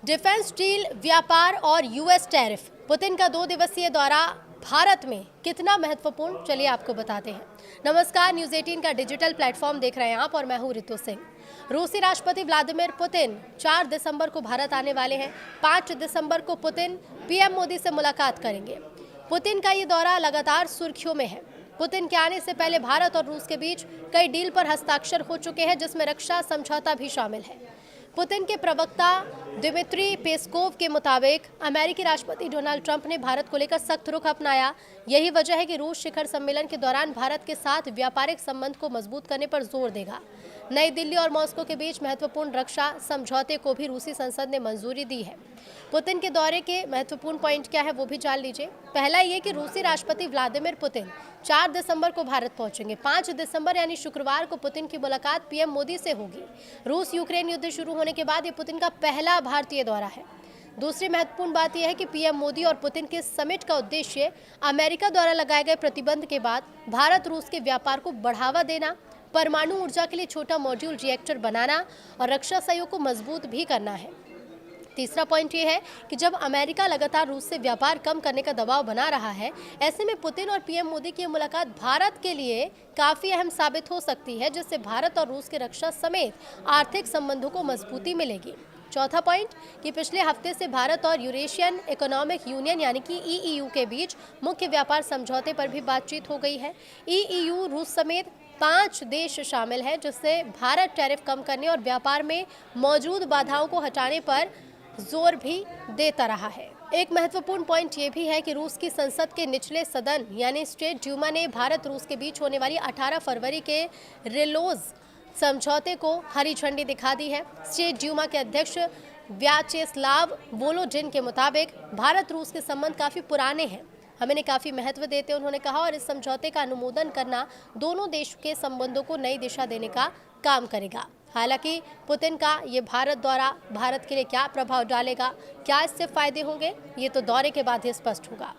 Defence deal, व्यापार और US tariff. Putin का 2 दिवसीय दौरा भारत में कितना महत्वपूर्ण, चलिए आपको बताते हैं। नमस्कार, न्यूज़ 18 का डिजिटल प्लेटफॉर्म देख रहे हैं आप और मैं हूं रितु सिंह। रूसी राष्ट्रपति व्लादिमीर पुतिन 4 दिसंबर को भारत आने वाले हैं। 5 दिसंबर को पुतिन पीएम मोदी से मुलाकात करेंगे। पुतिन का ये दौरा लगातार सुर्खियों में है। पुतिन के आने से पहले भारत और रूस के बीच कई डील पर हस्ताक्षर हो चुके हैं, जिसमें रक्षा समझौता भी शामिल है। पुतिन के प्रवक्ता दिमित्री पेस्कोव के मुताबिक अमेरिकी राष्ट्रपति डोनाल्ड ट्रंप ने भारत को लेकर सख्त रुख अपनाया। यही वजह है कि रूस शिखर सम्मेलन के दौरान भारत के साथ व्यापारिक संबंध को मजबूत करने पर जोर देगा। नई दिल्ली और मॉस्को के बीच महत्वपूर्ण रक्षा समझौते को भी रूसी संसद ने मंजूरी दी है। पुतिन के दौरे के महत्वपूर्ण पॉइंट क्या है वो भी जान लीजिए। पहला ये कि रूसी राष्ट्रपति व्लादिमीर पुतिन 4 दिसंबर को भारत पहुंचेंगे। 5 दिसंबर यानी शुक्रवार को पुतिन की मुलाकात पीएम मोदी से होगी। रूस यूक्रेन युद्ध शुरू होने के बाद ये पुतिन का पहला भारतीय दौरा है। दूसरी महत्वपूर्ण बात यह है कि पीएम मोदी और पुतिन के समिट का उद्देश्य अमेरिका द्वारा लगाए गए प्रतिबंध के बाद भारत रूस के व्यापार को बढ़ावा देना, परमाणु ऊर्जा के लिए छोटा मॉड्यूल रिएक्टर बनाना और रक्षा सहयोग को मजबूत भी करना है। तीसरा पॉइंट ये है कि जब अमेरिका लगातार रूस से व्यापार कम करने का दबाव बना रहा है, ऐसे में पुतिन और पीएम मोदी की मुलाकात भारत के लिए काफी अहम साबित हो सकती है, जिससे भारत और रूस के रक्षा समेत आर्थिक संबंधों को मजबूती मिलेगी। चौथा पॉइंट कि पिछले हफ्ते से भारत और यूरेशियन इकोनॉमिक यूनियन यानी कि ईईयू के बीच मुख्य व्यापार समझौते पर भी बातचीत हो गई है। ईईयू रूस समेत 5 देश शामिल है, जिससे भारत टैरिफ कम करने और व्यापार में मौजूद बाधाओं को हटाने पर जोर भी देता रहा है। एक महत्वपूर्ण पॉइंट ये भी है कि रूस की संसद के निचले सदन यानी स्टेट ड्यूमा ने भारत रूस के बीच होने वाली 18 फरवरी के रिलोज समझौते को हरी झंडी दिखा दी है। स्टेट ड्यूमा के अध्यक्ष व्याचेस्लाव वोलोडिन के मुताबिक भारत रूस के संबंध काफी पुराने हैं, हम इन्हें काफी महत्व देते हैं, उन्होंने कहा, और इस समझौते का अनुमोदन करना दोनों देशों के संबंधों को नई दिशा देने का काम करेगा। हालांकि पुतिन का ये भारत दौरा भारत के लिए क्या प्रभाव डालेगा, क्या इससे फायदे होंगे, ये तो दौरे के बाद ही स्पष्ट होगा।